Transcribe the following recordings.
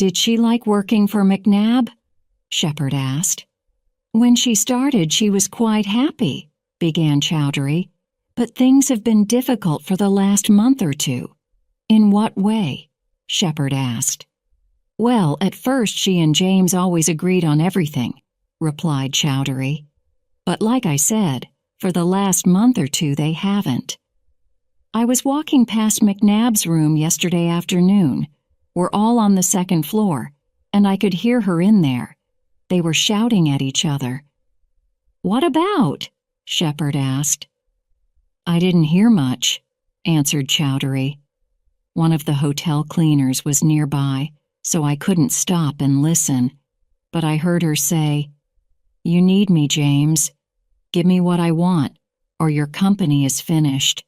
Did she like working for McNabb? Shepard asked. When she started, she was quite happy, began Chowdhury, but things have been difficult for the last month or two. In what way? Shepard asked. Well, at first she and James always agreed on everything, replied Chowdhury. But like I said, for the last month or two they haven't. I was walking past McNabb's room yesterday afternoon. We're all on the second floor, and I could hear her in there. They were shouting at each other. What about? Shepard asked. I didn't hear much, answered Chowdhury. One of the hotel cleaners was nearby, so I couldn't stop and listen, but I heard her say, You need me, James. Give me what I want, or your company is finished.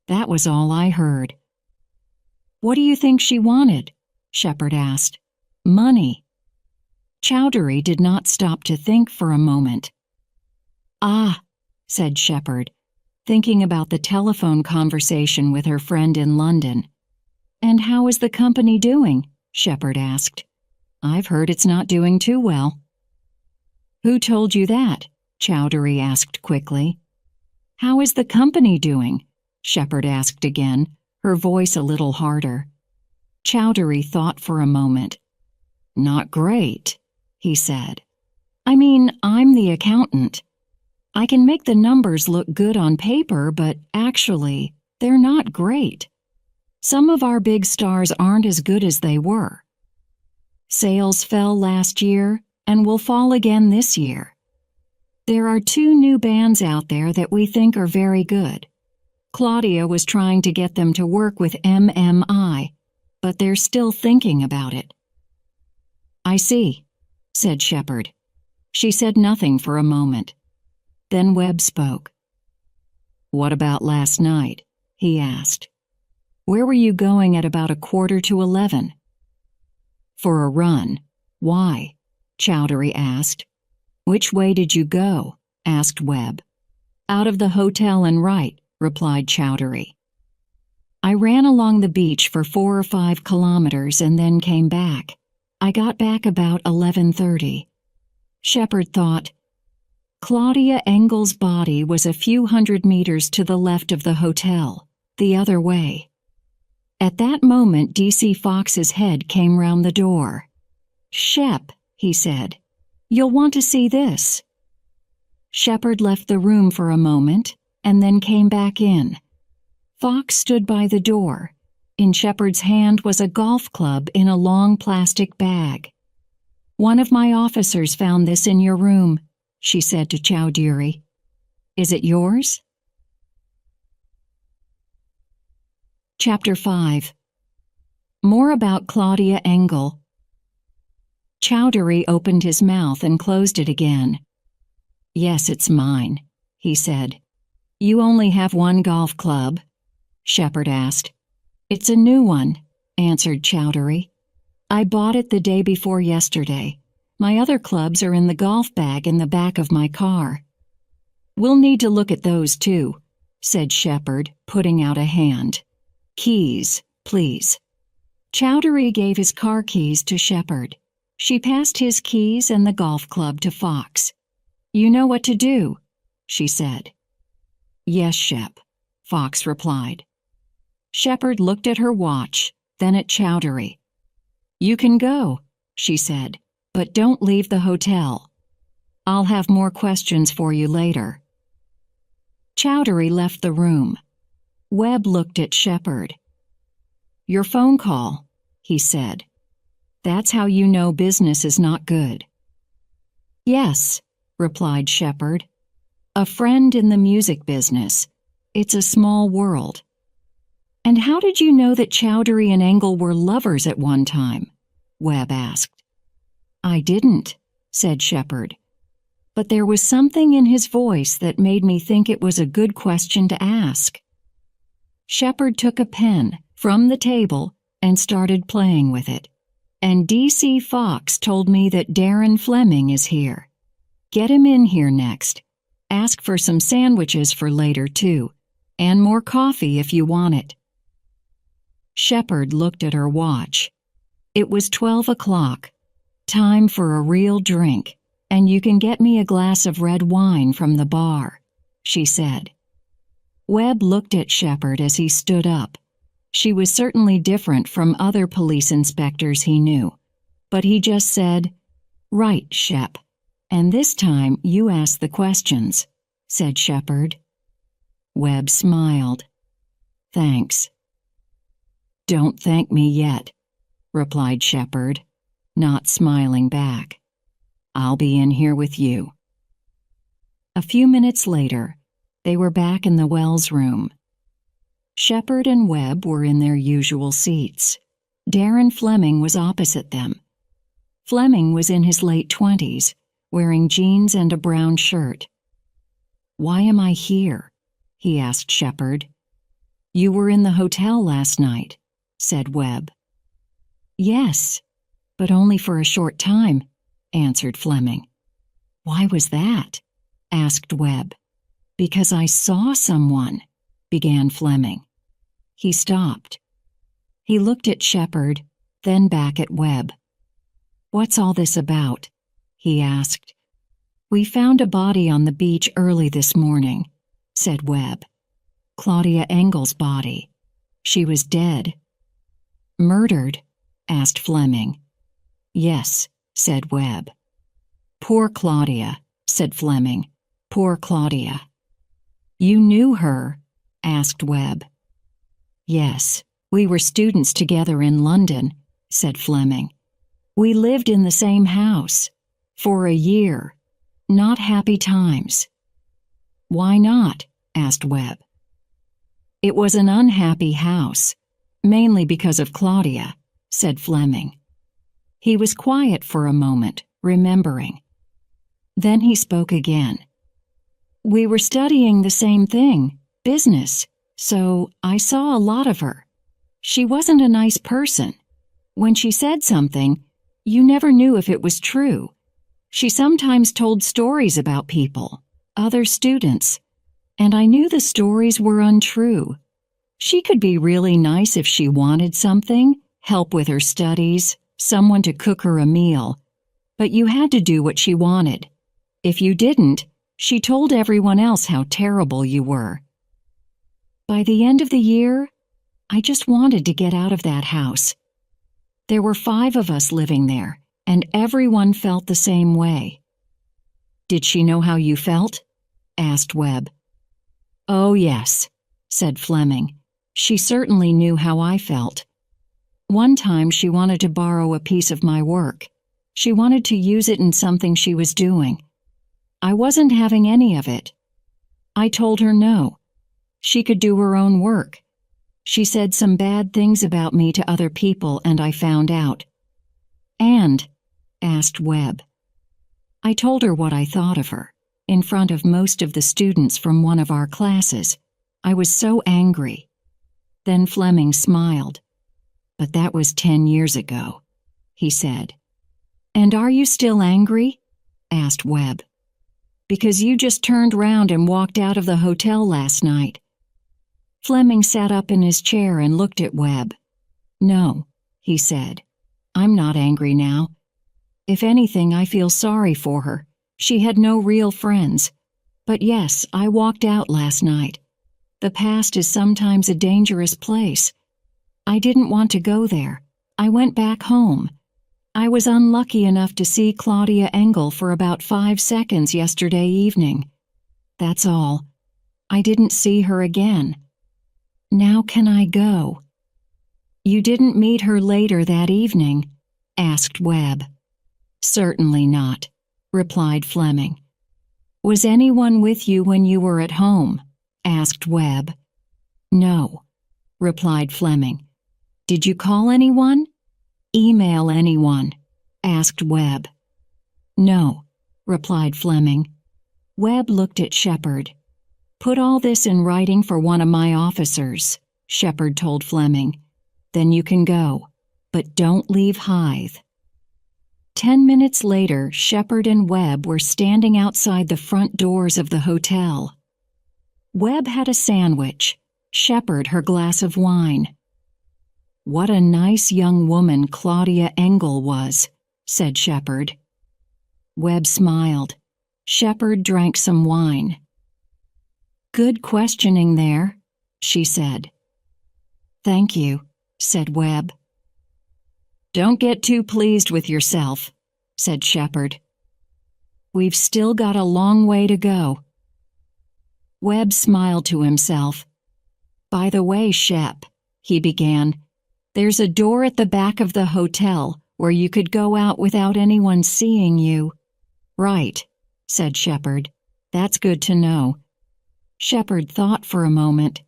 That was all I heard. What do you think she wanted? Shepard asked. Money. Chowdhury did not stop to think for a moment. Ah, said Shepard, thinking about the telephone conversation with her friend in London. And how is the company doing? Shepard asked. I've heard it's not doing too well. Who told you that? Chowdhury asked quickly. How is the company doing? Shepard asked again, her voice a little harder. Chowdhury thought for a moment. Not great, he said. I mean, I'm the accountant. I can make the numbers look good on paper, but actually, they're not great. Some of our big stars aren't as good as they were. Sales fell last year and will fall again this year. There are 2 new bands out there that we think are very good. Claudia was trying to get them to work with MMI, but they're still thinking about it. I see, said Shepard. She said nothing for a moment. Then Webb spoke. What about last night? He asked. Where were you going at about 11:15? For a run. Why? Chowdhury asked. Which way did you go? Asked Webb. Out of the hotel and right, replied Chowdhury. I ran along the beach for 4 or 5 kilometers and then came back. I got back about 11:30. Shepard thought, Claudia Engel's body was a few hundred meters to the left of the hotel, the other way. At that moment, D.C. Fox's head came round the door. Shep, he said, you'll want to see this. Shepard left the room for a moment and then came back in. Fox stood by the door. In Shepard's hand was a golf club in a long plastic bag. One of my officers found this in your room, she said to Chowdhury. Is it yours? Chapter 5. More about Claudia Engel. Chowdhury opened his mouth and closed it again. Yes, it's mine, he said. You only have one golf club? Shepard asked. It's a new one, answered Chowdhury. I bought it the day before yesterday. My other clubs are in the golf bag in the back of my car. We'll need to look at those too, said Shepard, putting out a hand. Keys, please. Chowdhury gave his car keys to Shepard. She passed his keys and the golf club to Fox. You know what to do, she said. Yes, Shep, Fox replied. Shepard looked at her watch, then at Chowdhury. You can go, she said, but don't leave the hotel. I'll have more questions for you later. Chowdhury left the room. Webb looked at Shepard. Your phone call, he said. That's how you know business is not good. Yes, replied Shepard. A friend in the music business. It's a small world. And how did you know that Chowdhury and Engel were lovers at one time? Webb asked. I didn't, said Shepard. But there was something in his voice that made me think it was a good question to ask. Shepard took a pen from the table and started playing with it. And D.C. Fox told me that Darren Fleming is here. Get him in here next. Ask for some sandwiches for later, too, and more coffee if you want it. Shepard looked at her watch. It was 12 o'clock. Time for a real drink, and you can get me a glass of red wine from the bar, she said. Webb looked at Shepard as he stood up. She was certainly different from other police inspectors he knew, but he just said, "Right, Shep. And this time you ask the questions," said Shepard. Webb smiled. "Thanks." "Don't thank me yet," replied Shepard, not smiling back. "I'll be in here with you." A few minutes later, they were back in the Wells room. Shepard and Webb were in their usual seats. Darren Fleming was opposite them. Fleming was in his late 20s, wearing jeans and a brown shirt. "Why am I here?" he asked Shepard. "You were in the hotel last night," said Webb. "Yes, but only for a short time," answered Fleming. "Why was that?" asked Webb. "Because I saw someone," began Fleming. He stopped. He looked at Shepard, then back at Webb. "What's all this about?" he asked. "We found a body on the beach early this morning," said Webb. "Claudia Engel's body. She was dead." "Murdered?" asked Fleming. "Yes," said Webb. "Poor Claudia," said Fleming. "Poor Claudia." "You knew her?" asked Webb. "Yes, we were students together in London," said Fleming. "We lived in the same house. For a year. Not happy times." "Why not?" asked Webb. "It was an unhappy house, mainly because of Claudia," said Fleming. He was quiet for a moment, remembering. Then he spoke again. "We were studying the same thing, business, so I saw a lot of her. She wasn't a nice person. When she said something, you never knew if it was true. She sometimes told stories about people, other students, and I knew the stories were untrue. She could be really nice if she wanted something, help with her studies, someone to cook her a meal, but you had to do what she wanted. If you didn't, she told everyone else how terrible you were. By the end of the year, I just wanted to get out of that house. There were 5 of us living there, and everyone felt the same way." "Did she know how you felt?" asked Webb. "Oh, yes," said Fleming. "She certainly knew how I felt. One time she wanted to borrow a piece of my work. She wanted to use it in something she was doing. I wasn't having any of it. I told her no. She could do her own work. She said some bad things about me to other people, and I found out." "And?" asked Webb. "I told her what I thought of her, in front of most of the students from one of our classes. I was so angry." Then Fleming smiled. "But that was 10 years ago," he said. "And are you still angry?" asked Webb. "Because you just turned round and walked out of the hotel last night." Fleming sat up in his chair and looked at Webb. "No," he said. "I'm not angry now. If anything, I feel sorry for her. She had no real friends. But yes, I walked out last night. The past is sometimes a dangerous place. I didn't want to go there. I went back home. I was unlucky enough to see Claudia Engel for about 5 seconds yesterday evening. That's all. I didn't see her again. Now can I go?" "You didn't meet her later that evening?" asked Webb. "Certainly not," replied Fleming. "Was anyone with you when you were at home?" asked Webb. "No," replied Fleming. "Did you call anyone? Email anyone?" asked Webb. "No," replied Fleming. Webb looked at Shepard. "Put all this in writing for one of my officers," Shepard told Fleming. "Then you can go, but don't leave Hythe." 10 minutes later, Shepard and Webb were standing outside the front doors of the hotel. Webb had a sandwich, Shepard her glass of wine. "What a nice young woman Claudia Engel was," said Shepard. Webb smiled. Shepard drank some wine. "Good questioning there," she said. "Thank you," said Webb. "Don't get too pleased with yourself," said Shepard. "We've still got a long way to go." Webb smiled to himself. "By the way, Shep," he began, "there's a door at the back of the hotel where you could go out without anyone seeing you." "Right," said Shepard. "That's good to know." Shepard thought for a moment.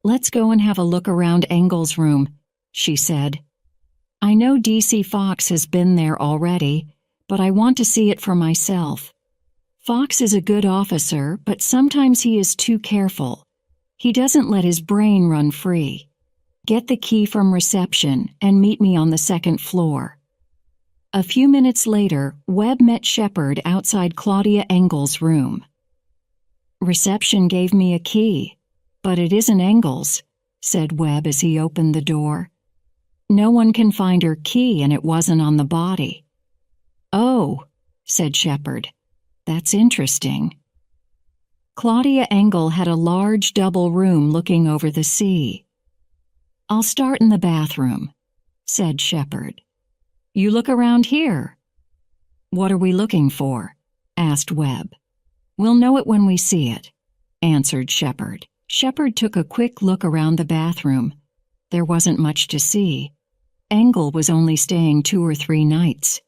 "Let's go and have a look around Engel's room," she said. "I know DC Fox has been there already, but I want to see it for myself. Fox is a good officer, but sometimes he is too careful. He doesn't let his brain run free. Get the key from reception and meet me on the second floor." A few minutes later, Webb met Shepard outside Claudia Engel's room. "Reception gave me a key, but it isn't Engel's," said Webb as he opened the door. "No one can find her key and it wasn't on the body." "Oh," said Shepard. "That's interesting." Claudia Engel had a large double room looking over the sea. "I'll start in the bathroom," said Shepard. "You look around here." "What are we looking for?" asked Webb. "We'll know it when we see it," answered Shepard. Shepard took a quick look around the bathroom. There wasn't much to see. Engel was only staying 2 or 3 nights.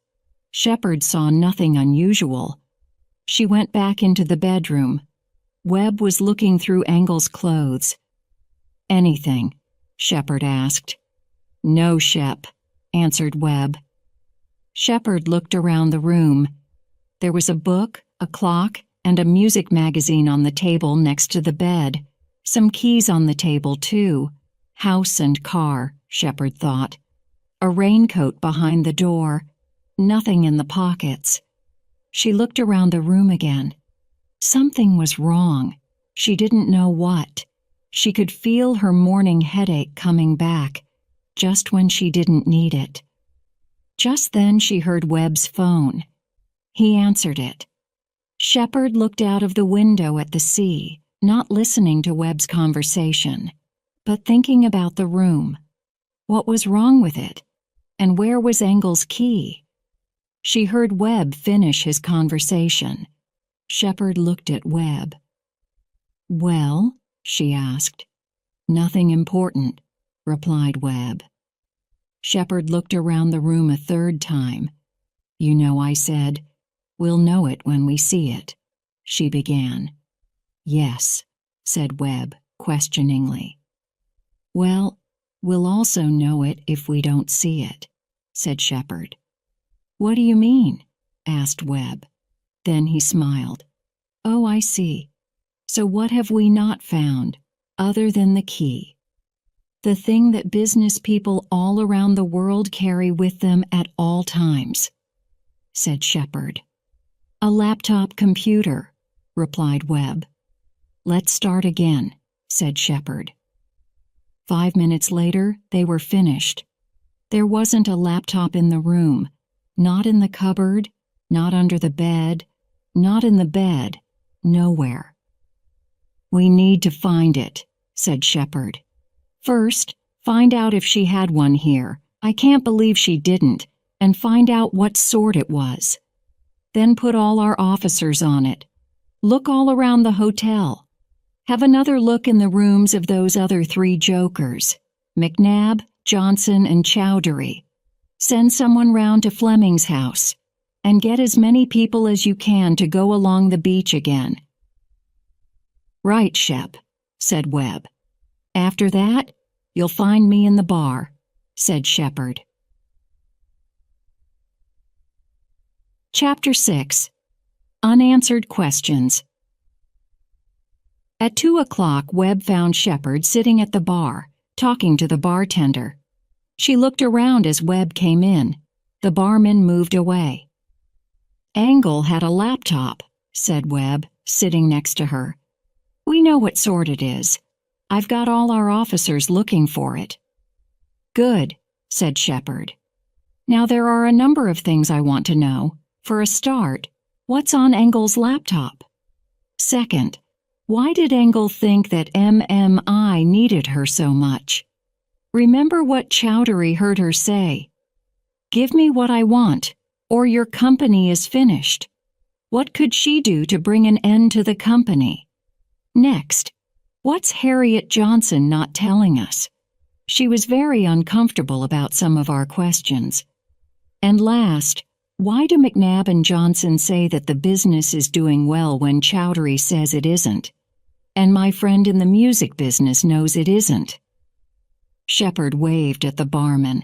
Shepard saw nothing unusual. She went back into the bedroom. Webb was looking through Engel's clothes. "Anything?" Shepard asked. "No, Shep," answered Webb. Shepard looked around the room. There was a book, a clock, and a music magazine on the table next to the bed. Some keys on the table, too. House and car, Shepard thought. A raincoat behind the door. Nothing in the pockets. She looked around the room again. Something was wrong. She didn't know what. She could feel her morning headache coming back, just when she didn't need it. Just then she heard Webb's phone. He answered it. Shepard looked out of the window at the sea, not listening to Webb's conversation, but thinking about the room. What was wrong with it? And where was Engel's key? She heard Webb finish his conversation. Shepard looked at Webb. "Well?" she asked. "Nothing important," replied Webb. Shepard looked around the room a third time. "You know," I said, "we'll know it when we see it," she began. "Yes," said Webb questioningly. "Well, we'll also know it if we don't see it," said Shepard. "What do you mean?" asked Webb. Then he smiled. "Oh, I see. So what have we not found, other than the key? The thing that business people all around the world carry with them at all times," said Shepard. "A laptop computer," replied Webb. "Let's start again," said Shepard. 5 minutes later, they were finished. There wasn't a laptop in the room, not in the cupboard, not under the bed, not in the bed, nowhere. "We need to find it," said Shepard. "First, find out if she had one here. I can't believe she didn't, and find out what sort it was. Then put all our officers on it. Look all around the hotel. Have another look in the rooms of those other 3 jokers, McNabb, Johnson, and Chowdhury. Send someone round to Fleming's house, and get as many people as you can to go along the beach again." "Right, Shep," said Webb. "After that, you'll find me in the bar," said Shepard. Chapter 6. Unanswered Questions. At 2 o'clock, Webb found Shepard sitting at the bar, talking to the bartender. She looked around as Webb came in. The barman moved away. "Engel had a laptop," said Webb, sitting next to her. "We know what sort it is. I've got all our officers looking for it." Good, said Shepherd. Now there are a number of things I want to know. For a start, what's on Engel's laptop? Second, why did Engel think that MMI needed her so much? Remember what Chowdhury heard her say. Give me what I want, or your company is finished. What could she do to bring an end to the company? Next, what's Harriet Johnson not telling us? She was very uncomfortable about some of our questions. And last, why do McNabb and Johnson say that the business is doing well when Chowdhury says it isn't? And my friend in the music business knows it isn't. Shepherd waved at the barman.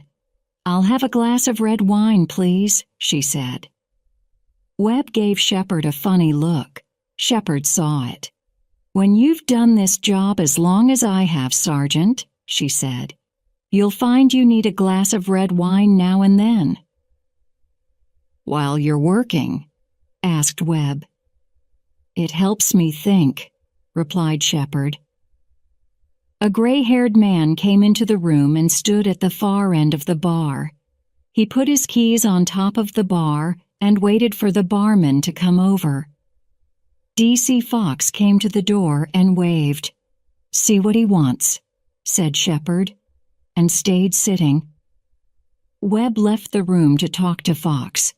I'll have a glass of red wine, please, she said. Webb gave Shepherd a funny look. Shepherd saw it. When you've done this job as long as I have, Sergeant, she said, you'll find you need a glass of red wine now and then. While you're working? Asked Webb. It helps me think, replied Shepherd. A gray-haired man came into the room and stood at the far end of the bar. He put his keys on top of the bar and waited for the barman to come over. D.C. Fox came to the door and waved. See what he wants, said Shepherd, and stayed sitting. Webb left the room to talk to Fox.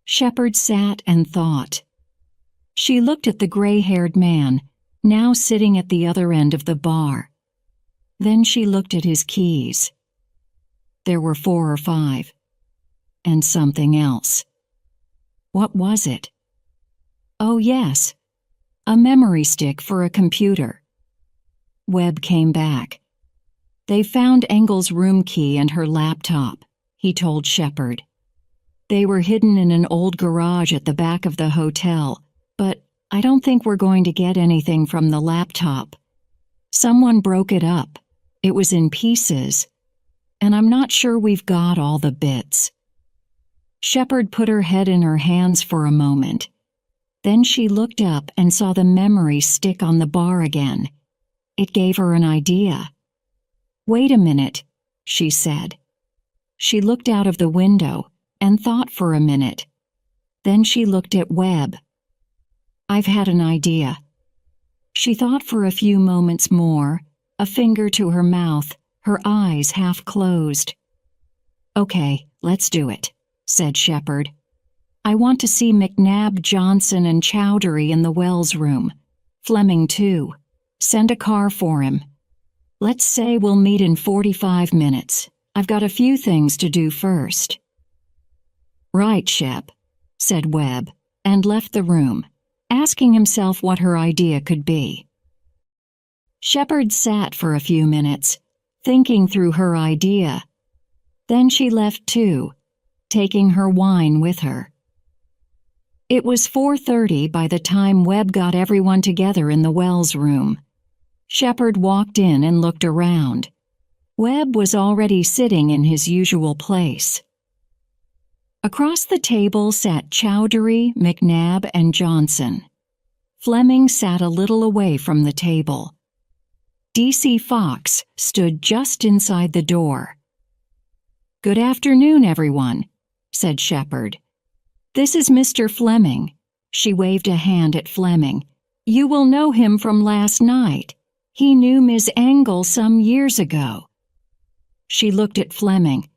Shepherd sat and thought. She looked at the gray-haired man, now sitting at the other end of the bar. Then she looked at his keys. There were 4 or 5. And something else. What was it? Oh, yes, a memory stick for a computer. Webb came back. They found Engel's room key and her laptop, he told Shepherd. They were hidden in an old garage at the back of the hotel, but I don't think we're going to get anything from the laptop. Someone broke it up. It was in pieces, and I'm not sure we've got all the bits. Shepherd put her head in her hands for a moment. Then she looked up and saw the memory stick on the bar again. It gave her an idea. Wait a minute, she said. She looked out of the window and thought for a minute. Then she looked at Webb. I've had an idea. She thought for a few moments more, a finger to her mouth, her eyes half closed. Okay, let's do it, said Shepherd. I want to see McNabb, Johnson, and Chowdhury in the Wells room. Fleming, too. Send a car for him. Let's say we'll meet in 45 minutes. I've got a few things to do first. Right, Shep, said Webb, and left the room, asking himself what her idea could be. Shepherd sat for a few minutes, thinking through her idea. Then she left too, taking her wine with her. It was 4:30 by the time Webb got everyone together in the Wells room. Shepherd walked in and looked around. Webb was already sitting in his usual place. Across the table sat Chowdhury, McNabb, and Johnson. Fleming sat a little away from the table. D.C. Fox stood just inside the door. Good afternoon, everyone, said Shepherd. This is Mr. Fleming. She waved a hand at Fleming. You will know him from last night. He knew Ms. Engel some years ago. She looked at Fleming.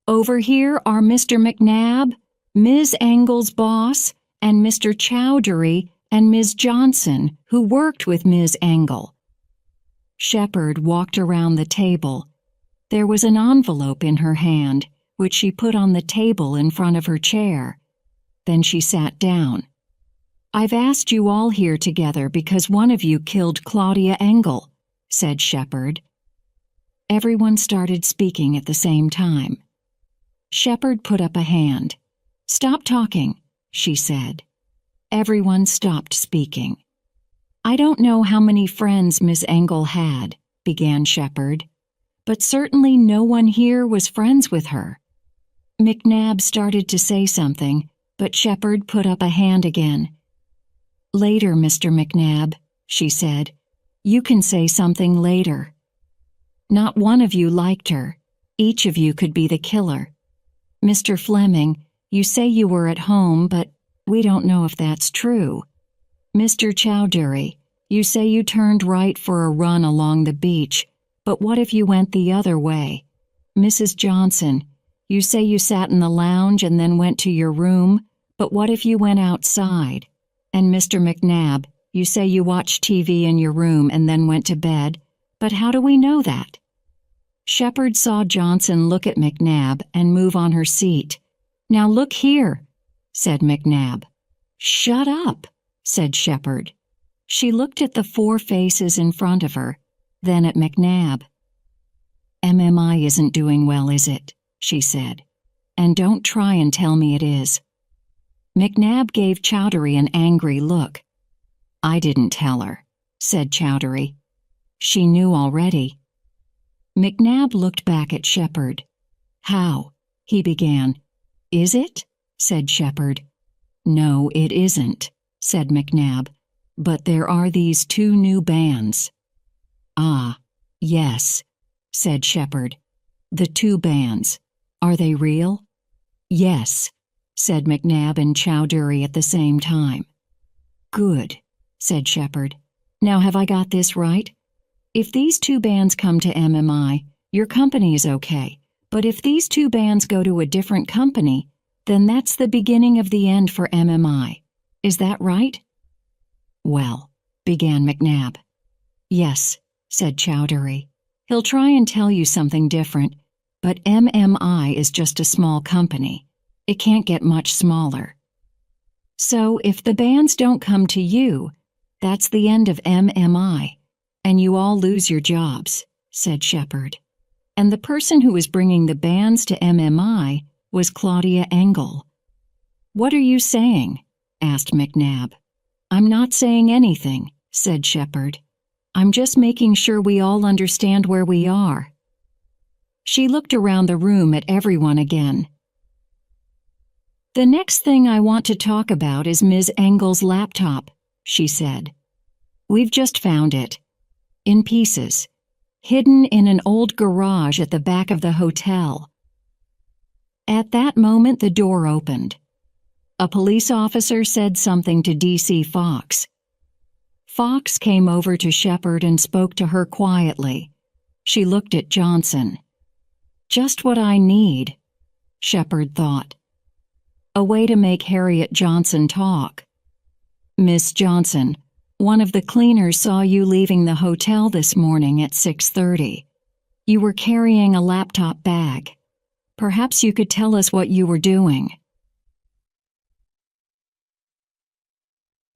Over here are Mr. McNabb, Ms. Engel's boss, and Mr. Chowdhury and Ms. Johnson, who worked with Ms. Engel. Shepherd walked around the table. There was an envelope in her hand, which she put on the table in front of her chair. Then she sat down. I've asked you all here together because one of you killed Claudia Engel, said Shepherd. Everyone started speaking at the same time. Shepherd put up a hand. Stop talking, she said. Everyone stopped speaking. I don't know how many friends Miss Engel had, began Shepherd, but certainly no one here was friends with her. McNabb started to say something, but Shepherd put up a hand again. Later, Mr. McNabb, she said. You can say something later. Not one of you liked her, Each of you could be the killer. Mr. Fleming, you say you were at home, but we don't know if that's true. Mr. Chowdhury, you say you turned right for a run along the beach, but what if you went the other way? Mrs. Johnson, you say you sat in the lounge and then went to your room, but what if you went outside? And Mr. McNabb, you say you watched TV in your room and then went to bed, but how do we know that? Shepard saw Johnson look at McNabb and move on her seat. Now look here, said McNabb. Shut up, said Shepard. She looked at the four faces in front of her, then at McNabb. MMI isn't doing well, is it? She said. And don't try and tell me it is. McNabb gave Chowdhury an angry look. I didn't tell her, said Chowdhury. She knew already. McNabb looked back at Shepard. How? He began. Is it? Said Shepard. No, it isn't, said McNabb. But there are these two new bands. Ah, yes, said Shepard. The two bands. Are they real? Yes, said McNabb and Chowdhury at the same time. Good, said Shepard. Now have I got this right? If these two bands come to MMI, your company is okay. But if these two bands go to a different company, then that's the beginning of the end for MMI. Is that right? Well, began McNabb. Yes, said Chowdhury. He'll try and tell you something different, but MMI is just a small company. It can't get much smaller. So if the bands don't come to you, that's the end of MMI, and you all lose your jobs, said Shepard. And the person who was bringing the bands to MMI was Claudia Engel. What are you saying? Asked McNabb. I'm not saying anything, said Shepard. I'm just making sure we all understand where we are. She looked around the room at everyone again. The next thing I want to talk about is Ms. Engel's laptop, she said. We've just found it. In pieces. Hidden in an old garage at the back of the hotel. At that moment, the door opened. A police officer said something to DC Fox. Fox came over to Shepard and spoke to her quietly. She looked at Johnson. Just what I need, Shepard thought. A way to make Harriet Johnson talk. Miss Johnson, one of the cleaners saw you leaving the hotel this morning at 6:30. You were carrying a laptop bag. Perhaps you could tell us what you were doing.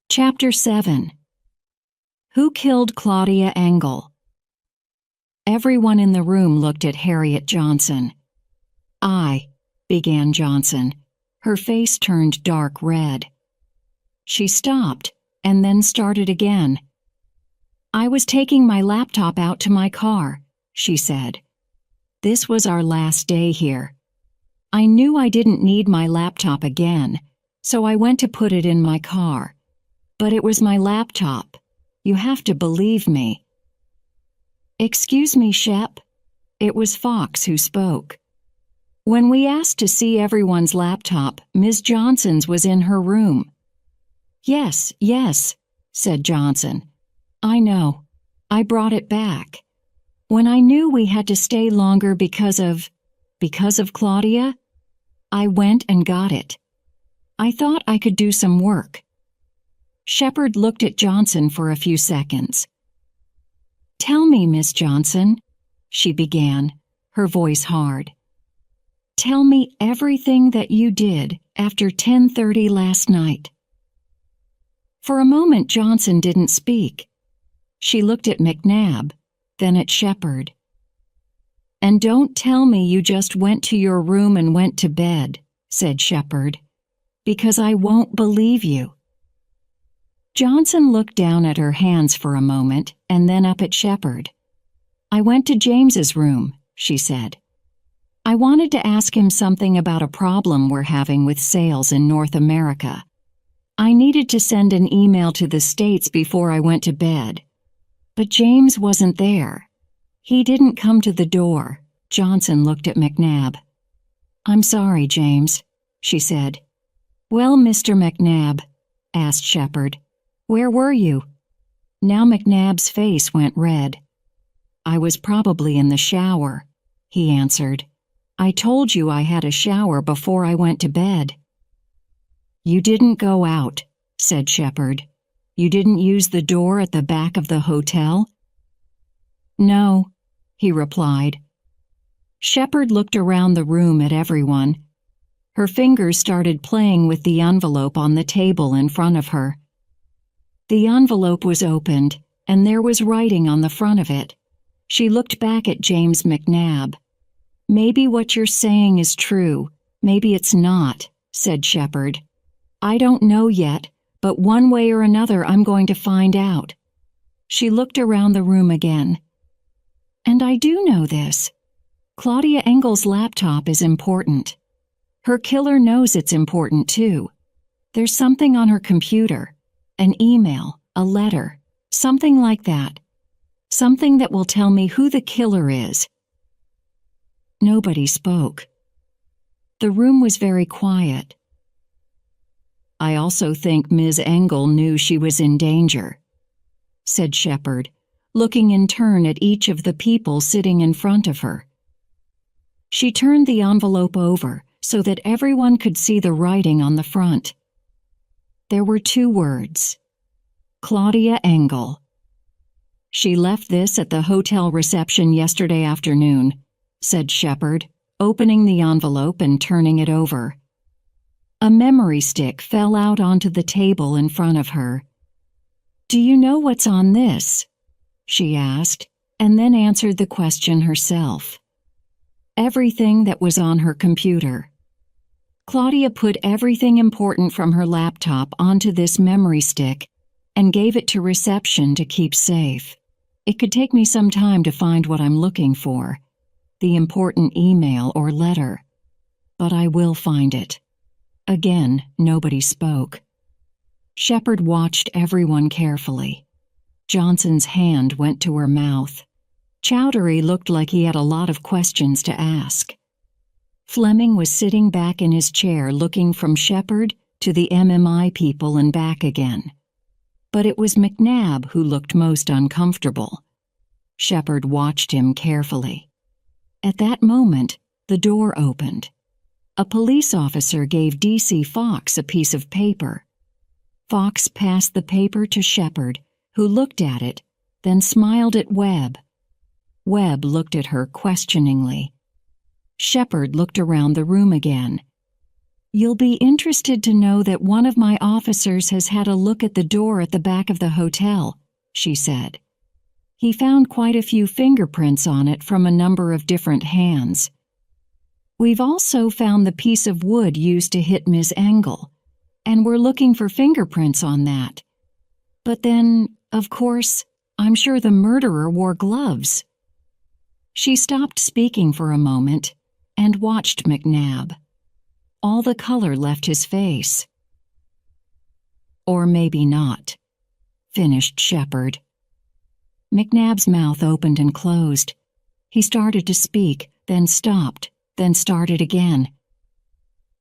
Chapter 7. Who killed Claudia Engel? Everyone in the room looked at Harriet Johnson. I, began Johnson. Her face turned dark red. She stopped and then started again. I was taking my laptop out to my car, she said. This was our last day here. I knew I didn't need my laptop again, so I went to put it in my car. But it was my laptop. You have to believe me. Excuse me, Shep. It was Fox who spoke. When we asked to see everyone's laptop, Ms. Johnson's was in her room. Yes, said Johnson. I know. I brought it back. When I knew we had to stay longer because of Claudia, I went and got it. I thought I could do some work. Shepard looked at Johnson for a few seconds. Tell me, Miss Johnson, she began, her voice hard. Tell me everything that you did after 10:30 last night. For a moment, Johnson didn't speak. She looked at McNabb, then at Shepard. And don't tell me you just went to your room and went to bed, said Shepard, because I won't believe you. Johnson looked down at her hands for a moment and then up at Shepard. I went to James's room, she said. I wanted to ask him something about a problem we're having with sales in North America. I needed to send an email to the States before I went to bed. But James wasn't there. He didn't come to the door. Johnson looked at McNabb. "I'm sorry, James," she said. "Well, Mr. McNabb," asked Shepard, "where were you?" Now McNabb's face went red. "I was probably in the shower," he answered. "I told you I had a shower before I went to bed." "You didn't go out," said Shepard. "You didn't use the door at the back of the hotel?" "No," he replied. Shepard looked around the room at everyone. Her fingers started playing with the envelope on the table in front of her. The envelope was opened, and there was writing on the front of it. She looked back at James McNabb. "Maybe what you're saying is true. Maybe it's not," said Shepard. "I don't know yet, but one way or another I'm going to find out." She looked around the room again. "And I do know this. Claudia Engel's laptop is important. Her killer knows it's important too. There's something on her computer, an email, a letter, something like that. Something that will tell me who the killer is." Nobody spoke. The room was very quiet. "I also think Ms. Engel knew she was in danger," said Shepard, looking in turn at each of the people sitting in front of her. She turned the envelope over so that everyone could see the writing on the front. There were 2 words: Claudia Engel. "She left this at the hotel reception yesterday afternoon," said Shepard, opening the envelope and turning it over. A memory stick fell out onto the table in front of her. "Do you know what's on this?" she asked, and then answered the question herself. Everything that was on her computer. Claudia put everything important from her laptop onto this memory stick and gave it to reception to keep safe. "It could take me some time to find what I'm looking for, the important email or letter, but I will find it." Again, nobody spoke. Shepard watched everyone carefully. Johnson's hand went to her mouth. Chowdhury looked like he had a lot of questions to ask. Fleming was sitting back in his chair looking from Shepard to the MMI people and back again. But it was McNabb who looked most uncomfortable. Shepard watched him carefully. At that moment, the door opened. A police officer gave D.C. Fox a piece of paper. Fox passed the paper to Shepard, who looked at it, then smiled at Webb. Webb looked at her questioningly. Shepard looked around the room again. "You'll be interested to know that one of my officers has had a look at the door at the back of the hotel," she said. "He found quite a few fingerprints on it from a number of different hands. We've also found the piece of wood used to hit Ms. Engel, and we're looking for fingerprints on that. But then, of course, I'm sure the murderer wore gloves." She stopped speaking for a moment and watched McNabb. All the color left his face. "Or maybe not," finished Shepard. McNabb's mouth opened and closed. He started to speak, then stopped, then started again.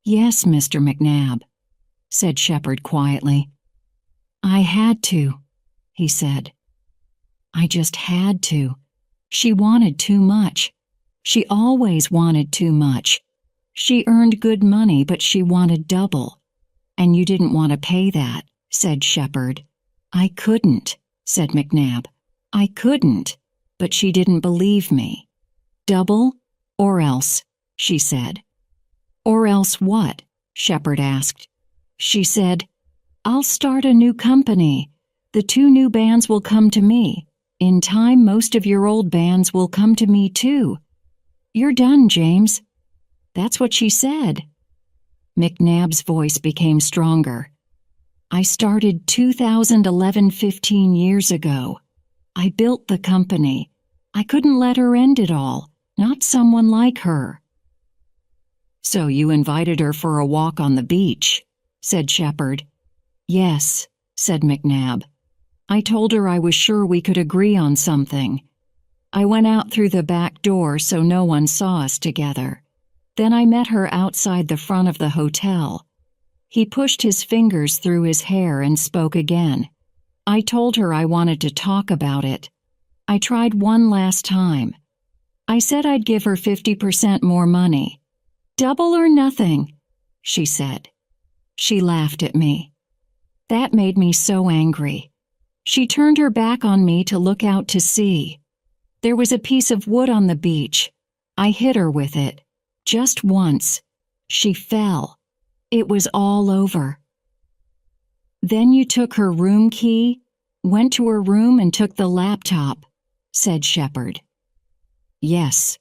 "Yes, Mr. McNabb," said Shepard quietly. "I had to," he said. "I just had to. She wanted too much. She always wanted too much. She earned good money, but she wanted double. And you didn't want to pay that," said Shepard. "I couldn't," said McNabb. "I couldn't, but she didn't believe me." "Double or else," she said. "Or else what?" Shepard asked. She said, "I'll start a new company. The 2 new bands will come to me. In time, most of your old bands will come to me too. You're done, James." That's what she said. McNabb's voice became stronger. "I started 2011 15 years ago. I built the company. I couldn't let her end it all, not someone like her." "So you invited her for a walk on the beach," said Shepard. "Yes," said McNabb. "I told her I was sure we could agree on something. I went out through the back door so no one saw us together. Then I met her outside the front of the hotel. He pushed his fingers through his hair and spoke again. I told her I wanted to talk about it. I tried one last time. I said I'd give her 50% more money. Double or nothing, she said. She laughed at me. That made me so angry. She turned her back on me to look out to sea. There was a piece of wood on the beach. I hit her with it. Just once. She fell. It was all over. Then you took her room key, went to her room and took the laptop, said Shepard. Yes,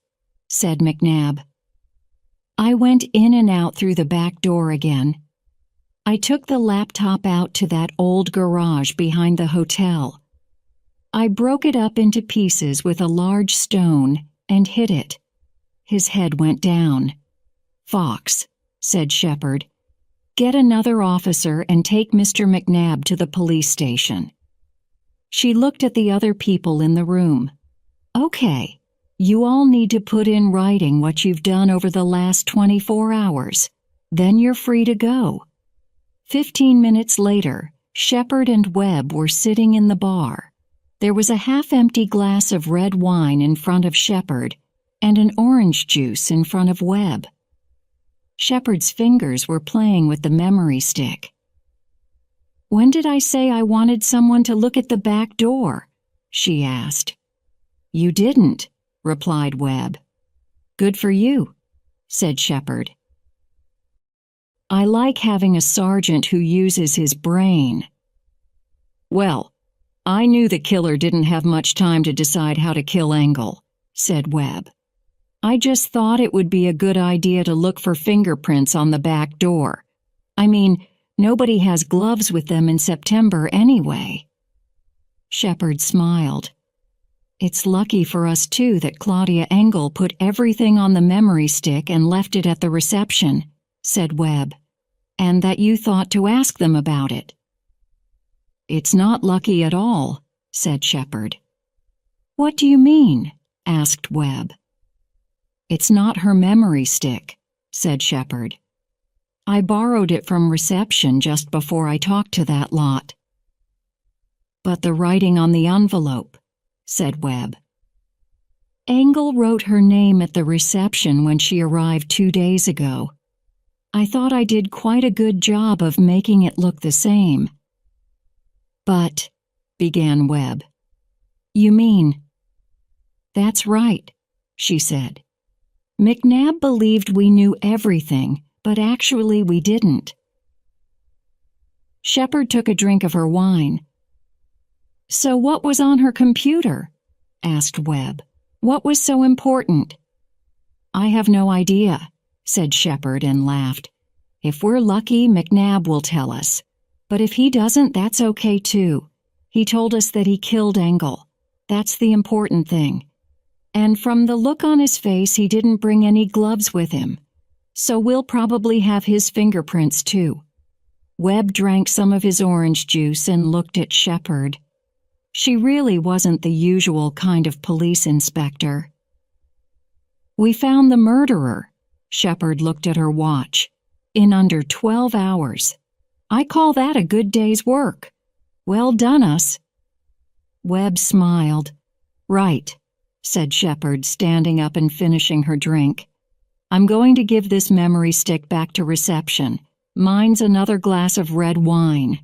said McNabb. I went in and out through the back door again. I took the laptop out to that old garage behind the hotel. I broke it up into pieces with a large stone and hit it. His head went down. Fox, said Shepard, get another officer and take Mr. McNabb to the police station. She looked at the other people in the room. Okay, you all need to put in writing what you've done over the last 24 hours. Then you're free to go. 15 minutes later, Shepard and Webb were sitting in the bar. There was a half-empty glass of red wine in front of Shepard and an orange juice in front of Webb. Shepard's fingers were playing with the memory stick. When did I say I wanted someone to look at the back door? She asked. You didn't, replied Webb. Good for you, said Shepard. I like having a sergeant who uses his brain. Well, I knew the killer didn't have much time to decide how to kill Engel, said Webb. I just thought it would be a good idea to look for fingerprints on the back door. I mean, nobody has gloves with them in September anyway. Shepard smiled. It's lucky for us, too, that Claudia Engel put everything on the memory stick and left it at the reception, said Webb, and that you thought to ask them about it. It's not lucky at all, said Shepard. What do you mean? Asked Webb. It's not her memory stick, said Shepard. I borrowed it from reception just before I talked to that lot. But the writing on the envelope, said Webb. Engel wrote her name at the reception when she arrived 2 days ago. I thought I did quite a good job of making it look the same. But, began Webb. You mean? That's right, she said. McNabb believed we knew everything, but actually we didn't. Shepard took a drink of her wine. So what was on her computer? Asked Webb. What was so important? I have no idea, said Shepard and laughed. If we're lucky, McNabb will tell us. But if he doesn't, that's okay too. He told us that he killed Engel. That's the important thing. And from the look on his face, he didn't bring any gloves with him. So we'll probably have his fingerprints too. Webb drank some of his orange juice and looked at Shepard. She really wasn't the usual kind of police inspector. We found the murderer. Shepard looked at her watch. In under 12 hours. I call that a good day's work. Well done us. Webb smiled. Right, said Shepard, standing up and finishing her drink. I'm going to give this memory stick back to reception. Mine's another glass of red wine.